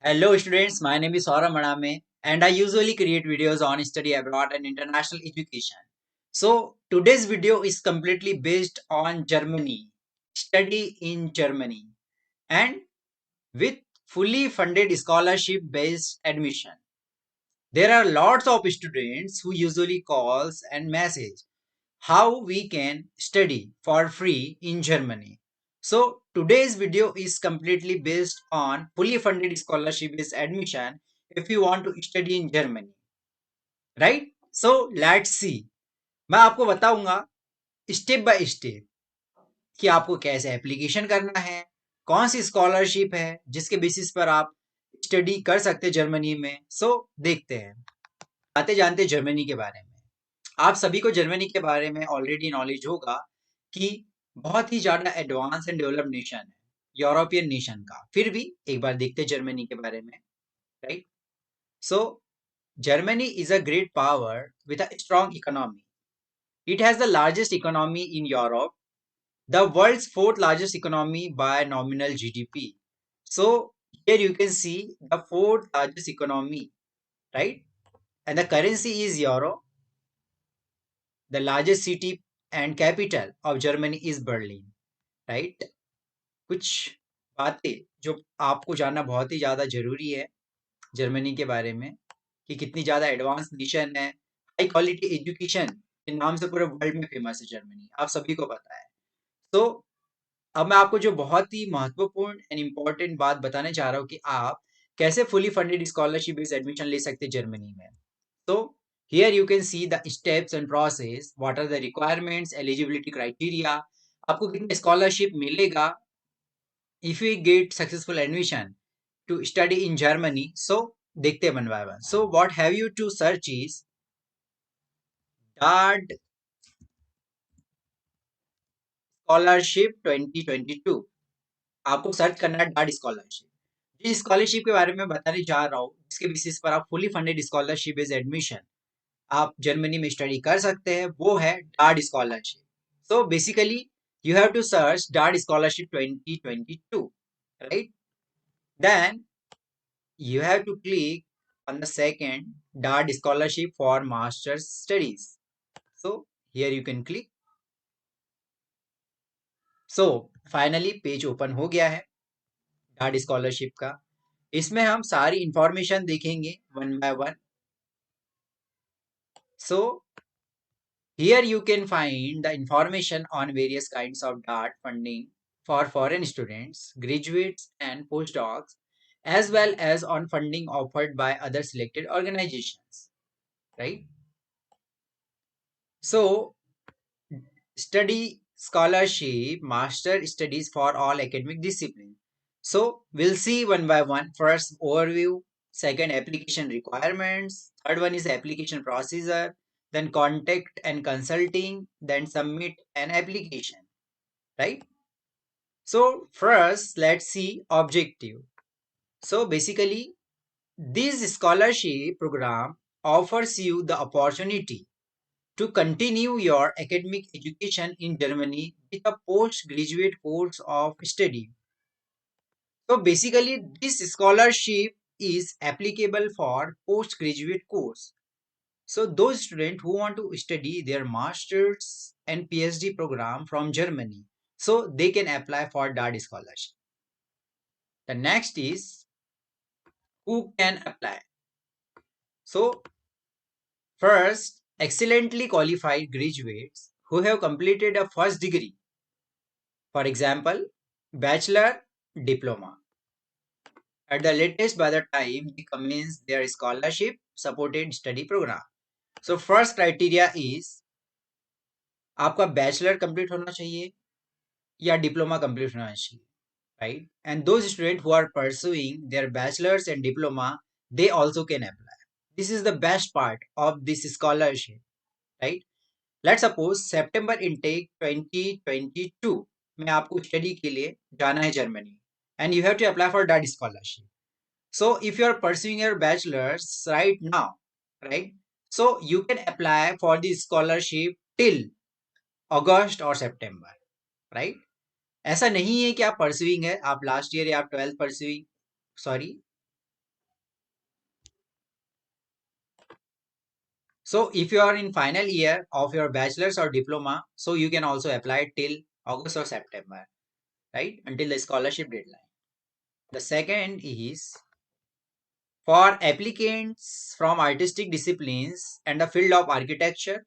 Hello students, my name is Saurabh Madame and I usually create videos on study abroad and international education. So today's video is completely based on Germany, study in Germany and with fully funded scholarship based admission. There are lots of students who usually calls and message how we can study for free in Germany. So today's video is completely based on fully funded scholarship based admission if you want to study in Germany, right? So let's see. मैं आपको बताऊंगा step by step कि आपको कैसे application करना है, कौन सी scholarship है जिसके बेसिस पर आप स्टडी कर सकते हैं जर्मनी में। सो देखते हैं, आते जानते जर्मनी के बारे में। आप सभी को जर्मनी के बारे में ऑलरेडी नॉलेज होगा कि बहुत ही ज़्यादा एडवांस एंड डेवलप नेशन है, यूरोपियन नेशन का। फिर भी एक बार देखते हैं जर्मनी के बारे में, right? So Germany is a great power with a strong economy. It has the largest economy in Europe, the world's fourth largest economy by nominal GDP. So here you can see the fourth largest economy, right? And the currency is euro. The largest city and capital of Germany is Berlin, right? कुछ बातें जो आपको जानना बहुत ही ज़्यादा ज़रूरी है Germany के बारे में कि कितनी ज़्यादा एडवांस नेशन है, हाई क्वालिटी एजुकेशन के नाम से पूरे वर्ल्ड में फेमस है जर्मनी, आप सभी को पता है। तो अब मैं आपको जो बहुत ही महत्वपूर्ण एंड इम्पोर्टेंट बात बताने चाह रहा हूँ कि आप कैसे fully funded scholarship based admission ले सकते हैं जर्मनी में। तो here you can see the steps and process, what are the requirements, eligibility criteria, आपको कितना स्कॉलरशिप मिलेगा if we get successful admission to study in Germany. So देखते हैं one by one. So what have you to search is DARD scholarship 2022. आपको search करना है डार्ड scholarship. जिस स्कॉलरशिप के बारे में बताने जा रहा हूँ जिसके बेसिस पर आप fully funded scholarship based admission आप जर्मनी में स्टडी कर सकते हैं वो है डार्ड scholarship. So basically you have to search DARD scholarship 2022, right? Then you have to click on the second DARD scholarship for master's studies. So here you can click. So finally page open हो गया है डार्ड scholarship का. इसमें हम सारी information देखेंगे one by one. So here you can find the information on various kinds of DART funding for foreign students, graduates and postdocs, as well as on funding offered by other selected organizations, right? So study scholarship, master studies for all academic disciplines. So we'll see one by one. First overview, second application requirements, third one is application procedure, then contact and consulting, then submit an application, right? So first let's see objective. So basically this scholarship program offers you the opportunity to continue your academic education in Germany with a postgraduate course of study. So basically, this scholarship is applicable for postgraduate course. So those students who want to study their master's and PhD program from Germany, so they can apply for that scholarship. The next is who can apply. So first, excellently qualified graduates who have completed a first degree. For example, bachelor, diploma. At the latest by the time they commence their scholarship supported study program. So first criteria is आपका bachelor complete होना चाहिए या diploma complete होना चाहिए, right? And those students who are pursuing their bachelor's and diploma, they also can apply. This is the best part of this scholarship, right? Let's suppose September intake 2022 में आपको study के लिए जाना है Germany and you have to apply for that scholarship. So if you are pursuing your bachelor's right now, right? So you can apply for the scholarship till August or September, right? ऐसा नहीं है कि आप pursuing है, आप last year या आप 12th pursuing, sorry, So if you are in final year of your bachelor's or diploma, so you can also apply till August or September, right, until the scholarship deadline. The second is for applicants from artistic disciplines and the field of architecture,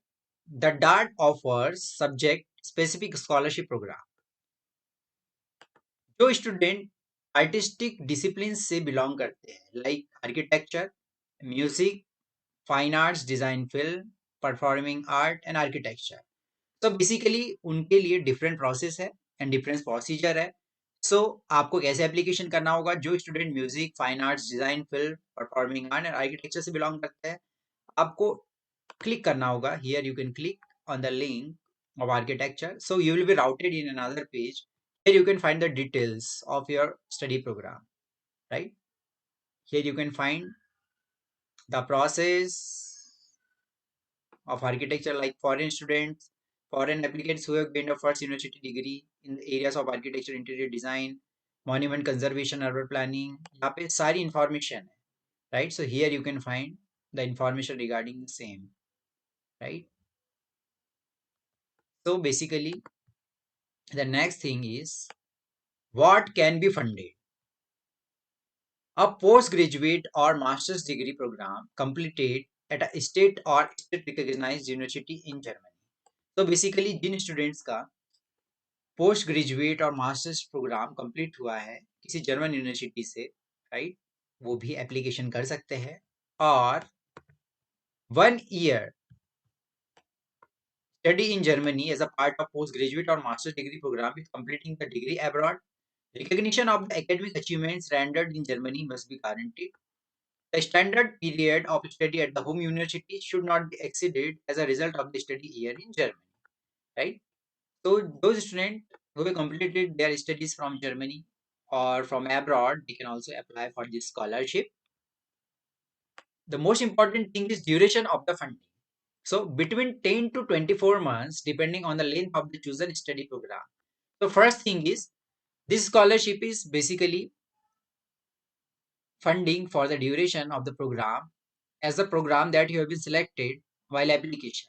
the DART offers subject specific scholarship program. जो student artistic discipline से belong करते हैं, like architecture, music, fine arts, design, film, performing art and architecture, तो basically उनके लिए different process है and different procedure है. सो आपको कैसे एप्लीकेशन करना होगा? जो student music, fine arts, design, film, performing art and architecture से बिलोंग करते हैं, आपको click करना होगा. Here you can click on the link of architecture, so you will be routed in another page. Here you can find the details of your study program, right? Here you can find the process of architecture, like foreign students, foreign applicants who have gained a first university degree in the areas of architecture, interior design, monument conservation, urban planning. यहाँ पे सारी information है, right? So here you can find the information regarding the same, right? So basically the next thing is what can be funded. A postgraduate or master's degree program completed at a state or state recognized university in Germany. तो basically जिन students का post graduate और masters programme complete हुआ है किसी German university से, right, वो भी application कर सकते हैं. और 1 year study in Germany as a part of postgraduate or master's degree program with completing the degree abroad. Recognition of the academic achievements rendered in Germany must be guaranteed. The standard period of study at the home university should not be exceeded as a result of the study year in Germany, right? So those students who have completed their studies from Germany or from abroad, they can also apply for this scholarship. The most important thing is duration of the funding. So between 10 to 24 months, depending on the length of the chosen study program. So first thing is, this scholarship is basically funding for the duration of the program as the program that you have been selected while application.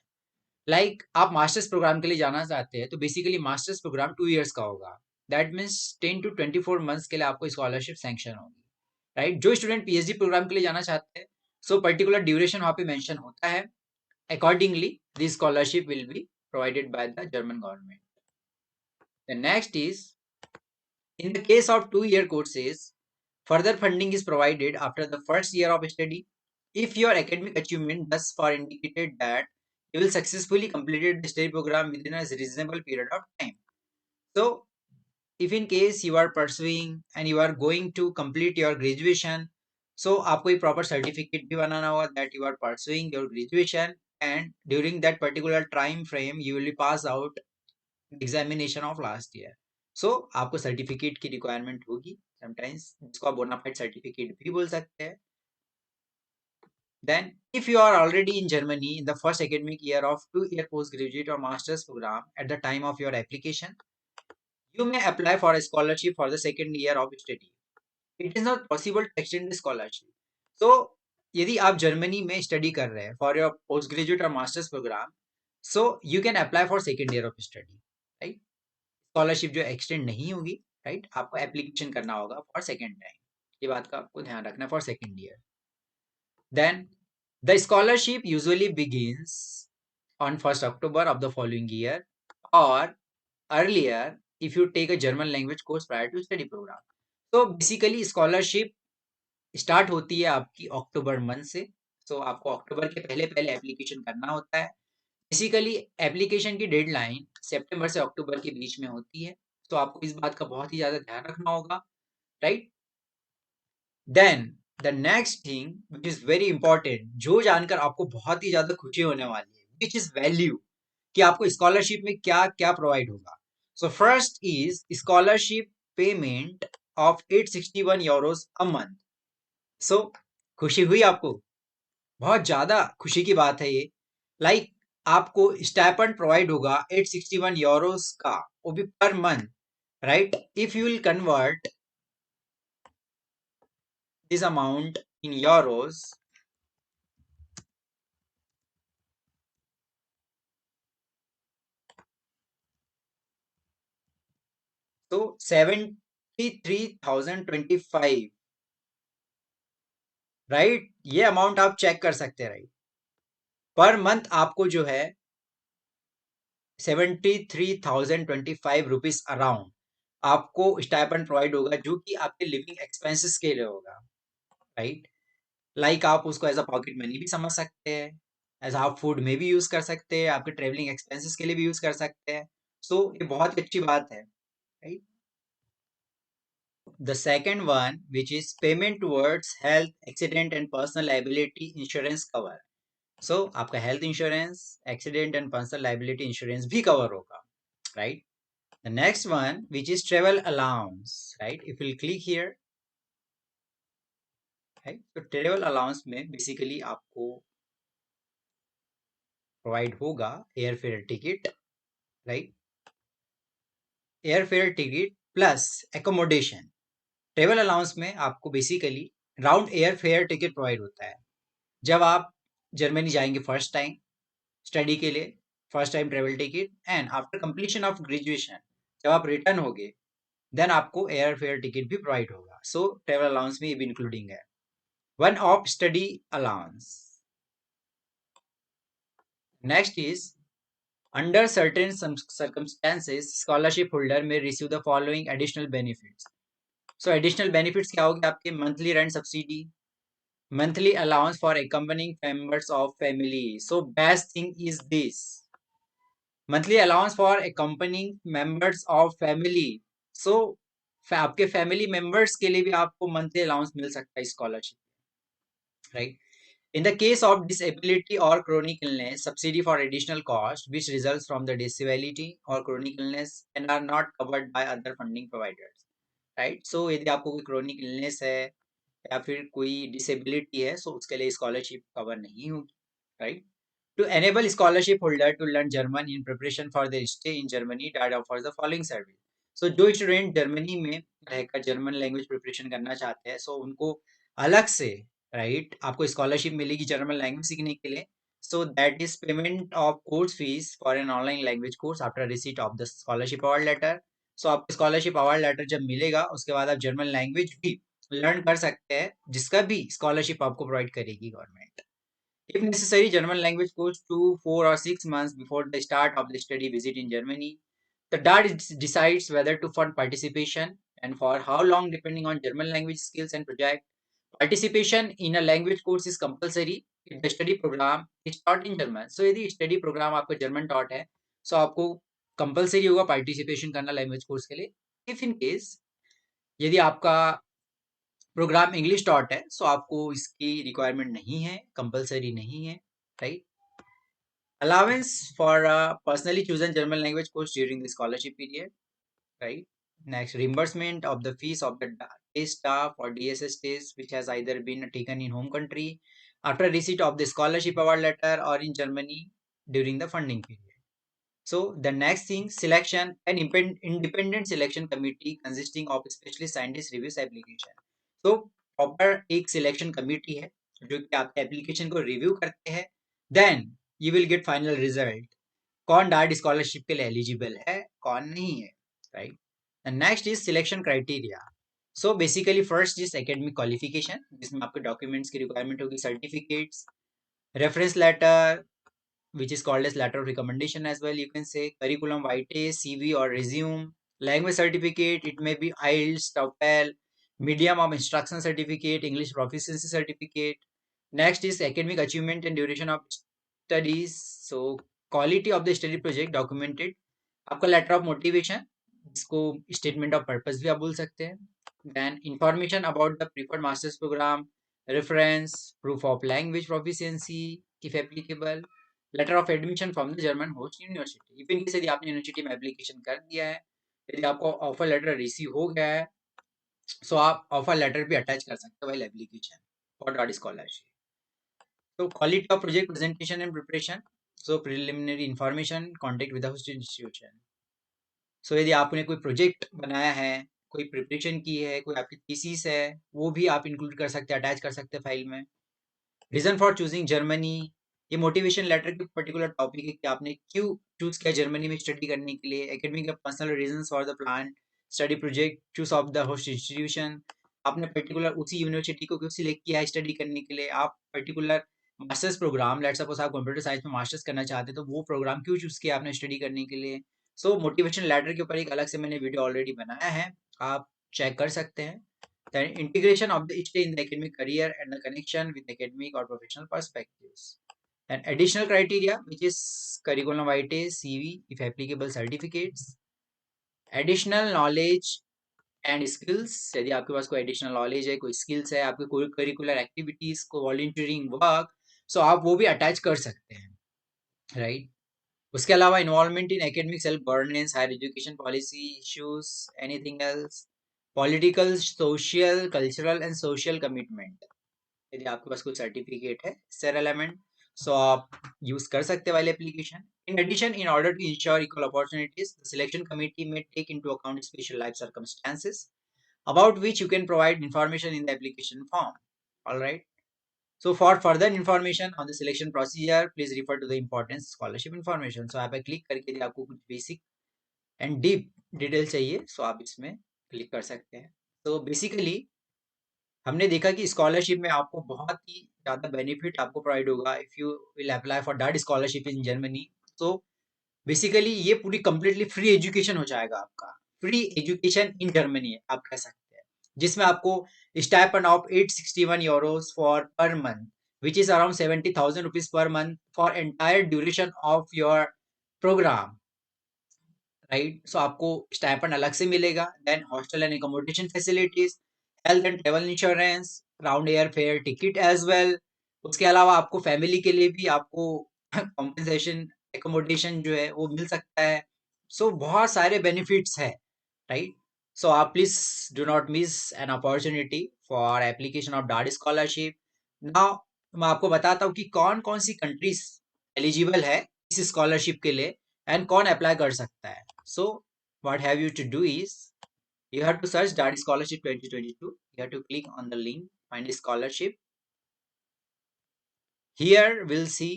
Like आप masters programme के लिए जाना चाहते हैं तो basically masters programme 2 years का होगा. That means 10 to 24 months के लिए आपको स्कॉलरशिप सैंक्शन होगी, राइट? जो स्टूडेंट पीएचडी प्रोग्राम के लिए जाना चाहते हैं, सो पर्टिकुलर ड्यूरेशन वहाँ पे मेंशन होता है. Accordingly this scholarship will be provided by the German government. The next is in the case of 2 year courses, further funding is provided after the first year of study. If your academic achievement thus far indicated that you will successfully completed the study program within a reasonable period of time. So, if in case you are pursuing and you are going to complete your graduation, so आपको एक proper certificate भी बनाना होगा that you are pursuing your graduation and during that particular time frame you will be passed out examination of last year. So आपको certificate की requirement होगी sometimes, जिसको आप bonafide certificate भी बोल सकते हैं. Then if you are already in Germany in the first academic year of 2 year post graduate और masters programme at the time of your application, you may apply for a scholarship for the second year of study. It is not possible to extend the scholarship. So यदि आप Germany में study कर रहे हैं for your post graduate और masters program, so you can apply for second year of study, right? Scholarship जो extend नहीं होगी, राइट, आपको एप्लीकेशन करना होगा फॉर सेकेंड टाइम. ये बात का आपको ध्यान रखना for second year. Then the scholarship usually begins on 1st October of the following year or earlier if you take a German language course prior to study program. तो basically scholarship start होती है आपकी अक्टूबर month से. सो आपको अक्टूबर के पहले पहले application करना होता है. बेसिकली एप्लीकेशन की डेडलाइन सितंबर से अक्टूबर के बीच में होती है, तो आपको इस बात का बहुत ही ज्यादा ध्यान रखना होगा, right? Then the next thing which is very important, जो जानकर आपको बहुत ही ज्यादा खुशी होने वाली है, विच इज वैल्यू, कि आपको स्कॉलरशिप में क्या क्या प्रोवाइड होगा. So first is scholarship payment of 861 euros a month. So खुशी हुई आपको? बहुत ज्यादा खुशी की बात है ये. लाइक आपको स्टाइपेंड प्रोवाइड होगा 861 यूरोस का, वो भी per month, right? If you will convert this amount in euros, तो 73,025, राइट, ये अमाउंट आप चेक कर सकते हैं, राइट। पर मंथ आपको जो है 73,025 अराउंड आपको स्टाइपेंड प्रोवाइड होगा, जो कि आपके लिविंग एक्सपेंसेस के लिए होगा, राइट। लाइक आप उसको एज अ पॉकेट मनी भी समझ सकते हैं, एज आप फूड में भी यूज कर सकते हैं, आपके ट्रेवलिंग एक्सपेंसेस के लिए भी यूज कर सकते हैं। सो ये बहुत अच्छी बात है, right. The second one which is payment towards health accident and personal liability insurance cover. So आपका health insurance, accident and personal liability insurance भी कवर होगा, right. The next one, which is travel allowance, right? If we'll click here, right? तो travel allowance में basically आपको provide होगा air fare ticket, right, air fare ticket plus accommodation. Travel allowance में आपको basically round air fare ticket provide होता है जब आप जर्मनी जाएंगे फर्स्ट टाइम स्टडी के लिए, first time travel ticket, and after completion of graduation जब आप रिटर्न होगे देन आपको एयर फेयर टिकट भी प्रोवाइड होगा। सो ट्रेवल अलाउंस में ये भी इंक्लूडिंग है। One of study allowance. Next is under certain circumstances scholarship holder may receive the following additional benefits. So additional benefits क्या होंगे आपके? Monthly rent subsidy, monthly allowance for accompanying members of family. So best thing is this, monthly allowance for accompanying members of family. So आपके family members के लिए भी आपको monthly allowance मिल सकता है scholarship, right. In the case of disability or chronic illness, subsidy for additional cost which results from the disability or chronic illness and are not covered by other funding providers, right? So यदि आपको कोई chronic illness है या फिर कोई disability है, सो उसके लिए स्कॉलरशिप कवर नहीं होगी, right. To enable scholarship holder to learn German in preparation for the stay in Germany data for the following service. So जो स्टूडेंट जर्मनी में रहकर जर्मन लैंग्वेज प्रिपरेशन करना चाहते हैं, सो उनको अलग से, राइट, आपको स्कॉलरशिप मिलेगी जर्मन लैंग्वेज सीखने के लिए। So that is payment of course fees for an online language course after receipt of the scholarship award letter. So आपको स्कॉलरशिप अवार्ड लेटर जब मिलेगा उसके बाद आप जर्मन लैंग्वेज भी लर्न कर सकते हैं, जिसका भी स्कॉलरशिप आपको प्रोवाइड करेगी government. If necessary German language course 2, 4 or 6 months before the start of the study visit in Germany, the DAR decides whether to fund participation and for how long depending on German language skills and project. Participation in a language course is compulsory if the study program is taught in German. So यदि study programme आपका German taught है, सो आपको compulsory होगा participation करना language course के लिए। If in case यदि आपका प्रोग्राम इंग्लिश टॉट है, सो आपको इसकी रिक्वायरमेंट नहीं है, कंपलसरी नहीं है, right. Allowance for personally chosen German language course during the scholarship period, right? Next, reimbursement of the fees of the test staff or DSS test which has either been taken in home country after receipt of the scholarship award letter or in Germany during the funding period. So the next thing, selection, an independent selection committee consisting of specialist scientists reviews application. So proper एक selection committee है जो कि आपके application को review करते हैं, then you will get final result. कौन डार्ट स्कॉलरशिप के लिए एलिजिबल है, कौन नहीं है, right. And next is selection criteria. So basically first is academic qualification, जिसमें आपके डॉक्यूमेंट्स की रिक्वायरमेंट होगी, certificates, reference letter which is called as letter of recommendation as well, you can say, curriculum vitae, CV or resume, language certificate, it may be IELTS, TOEFL, medium of instruction certificate, English proficiency certificate. Next is academic achievement and duration of studies. So quality of the study project documented, आपका letter of motivation, इसको statement of purpose भी आप बोल सकते हैं। Then information about the preferred masters program, reference, proof of language proficiency if applicable, letter of admission from the German host university. If in case यदि आपने university में application कर दिया है, यदि आपको ऑफर लेटर रिसीव हो गया है, सो आप ऑफर लेटर भी अटैच कर सकते हो while application for dot scholarship. So quality of project presentation and preparation. So preliminary information, contact with the host institution. So यदि आपने कोई प्रोजेक्ट बनाया है, कोई प्रिपरेशन की है, कोई आपकी थीसिस है, वो भी आप इंक्लूड कर सकते हैं, अटैच कर सकते हैं फाइल में। रीजन फॉर चूजिंग जर्मनी, ये मोटिवेशन लेटर की पर्टिकुलर टॉपिक है कि आपने क्यों चूज किया जर्मनी में स्टडी करने के लिए। एकेडमिक या personal reason for the plan, study project, choose of the host institution. आपने पर्टिकुलर उसी यूनिवर्सिटी को क्यों सिलेक्ट किया है स्टडी करने के लिए, आप particular masters program, let's suppose आप कंप्यूटर साइंस में मास्टर्स करना चाहते हैं तो वो प्रोग्राम क्यों चूज किया आपने स्टडी करने के लिए। सो मोटिवेशन लेटर के ऊपर एक अलग से मैंने वीडियो ऑलरेडी बनाया है, आप चेक कर सकते हैं। Then integration of the each day in the academic career and the connection with academic or professional perspectives. And additional criteria, which is curriculum vitae, CV, if applicable, certificates, additional knowledge and skills, यदि आपके पास कोई additional knowledge है, कोई skills है, आपके कोई curricular activities को volunteering work, सो आप वो भी अटैच कर सकते हैं, राइट। उसके अलावा involvement in academic self governance, higher education policy issues, anything else, political, social, cultural and social commitment, यदि आपके पास कोई सर्टिफिकेट है सर एलिमेंट, सो आप यूज कर सकते हैं वाले application. In addition, in order to ensure equal opportunities, the selection committee may take into account special life circumstances about which you can provide information in the application form. All right. So for further information on the selection procedure, please refer to the important scholarship information. So आप click करके यदि आपको कुछ basic and deep detail चाहिए, सो आप इसमें click कर सकते हैं। तो बेसिकली हमने देखा कि स्कॉलरशिप में आपको बहुत ही ज़्यादा बेनिफिट आपको प्रोवाइड होगा if you will apply for that scholarship in Germany. तो बेसिकली ये पूरी कंप्लीटली फ्री एजुकेशन हो जाएगा आपका, फ्री एजुकेशन इन जर्मनी आप कह सकते हैं, जिसमें आपको stipend of 861 euros for per month, which is around 70,000 rupees per month for entire duration of your programme, right. So आपको स्टाइपेंड अलग से मिलेगा। Then hostel and accommodation facilities, health and travel insurance, round air fare ticket as well. उसके अलावा आपको family के लिए भी आपको कॉम्पेंसेशन एकोमोडेशन जो है वो मिल सकता है। सो बहुत सारे बेनिफिट्स है, राइट। सो आप please do not miss an opportunity for application of dart scholarship. Now मैं आपको बताता हूँ कि कौन कौन सी कंट्रीज एलिजिबल है इस स्कॉलरशिप के लिए एंड कौन अप्लाई कर सकता है। So what have you to do is you have to search DART Scholarship 2022. You have to click on the link, find scholarship. Here we'll see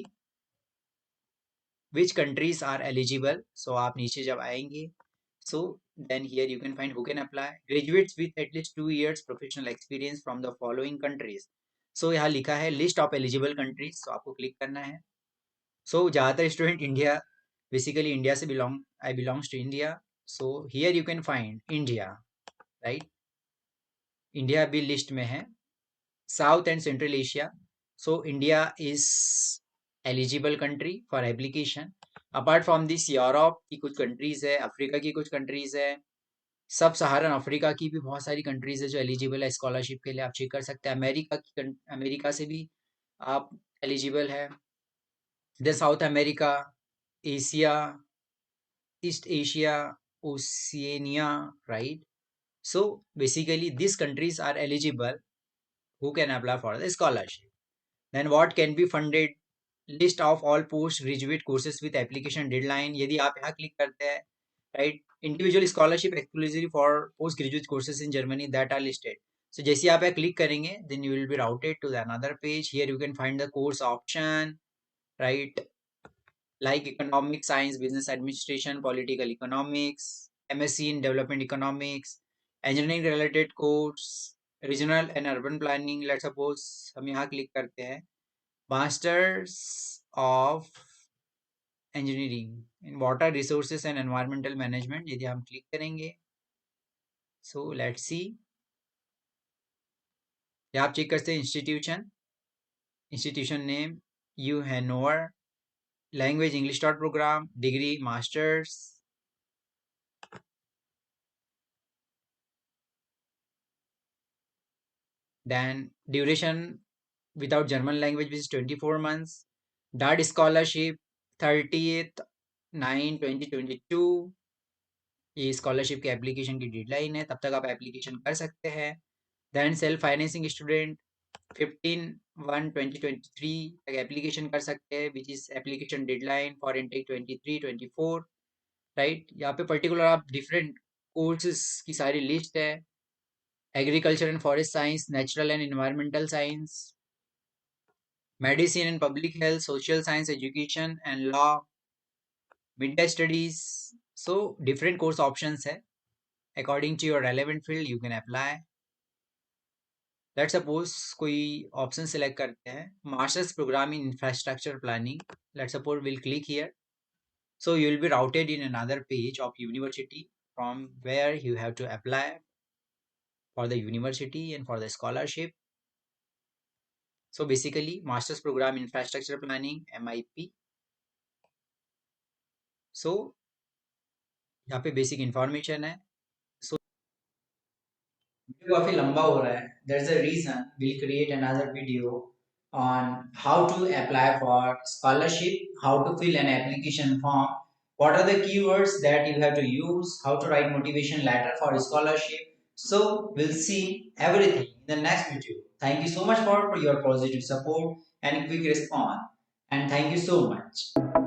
which countries are eligible. So आप नीचे जब आएंगे, so then here you can find who can apply. Graduates with at least 2 years professional experience from the following countries. So यहाँ लिखा है list of eligible countries. So आपको click करना है. So ज़्यादातर स्टूडेंट इंडिया, बेसिकली इंडिया से I belongs to India. So here you can find India, right? India भी list में है। South and central Asia, so India is eligible country for application. Apart from this Europe की कुछ countries है, Africa की कुछ countries है, सब सहारन अफ्रीका की भी बहुत सारी कंट्रीज है जो एलिजिबल है स्कॉलरशिप के लिए, आप चेक कर सकते हैं। अमेरिका से भी आप एलिजिबल है। इधर South America, Asia, East Asia, Oceania, right. So basically this countries are eligible who can apply for the scholarship. Then what can be funded? List of all post-graduate courses with application deadline. यदि आप यहाँ click करते हैं, right? Individual scholarship exclusively for post-graduate courses in Germany that are listed. So जैसे आप यहाँ click करेंगे, then you will be routed to the another page. Here you can find the course option, right? Like economic science, business administration, political economics, MSc in development economics, engineering related course, regional and urban planning. Let's suppose हम यहाँ click करते हैं masters of engineering in water resources and environmental management, यदि हम click करेंगे, so let's see, यहाँ आप check करते हैं institution name U Hannover, language English dot program, degree masters, then duration without German language which is 24 months. DART scholarship 30th 9 2022, ये scholarship के application की डेडलाइन है, तब तक आप एप्लीकेशन कर सकते हैं। देन सेल्फ फाइनेंसिंग स्टूडेंट 15/1/2023 तक एप्लीकेशन कर सकते हैं, which is application deadline for intake 23-24, right. यहाँ पे पर्टिकुलर आप डिफरेंट कोर्सेज की सारी लिस्ट है, agriculture and forest science, natural and environmental science, medicine and public health, social science, education and law, media studies. So different course options है According to your relevant field, you can apply. Let's suppose कोई option select करते हैं, Master's Program in Infrastructure Planning. Let's suppose we'll click here. So you will be routed in another page of university from where you have to apply for the university and for the scholarship. So basically, Master's Program Infrastructure Planning MIP. So यहाँ पे basic information है. So video काफी लंबा हो रहा है. That's the reason we'll create another video on how to apply for scholarship, how to fill an application form, what are the keywords that you have to use, how to write motivation letter for scholarship. So we'll see everything in the next video. Thank you so much for your positive support and quick response. And thank you so much.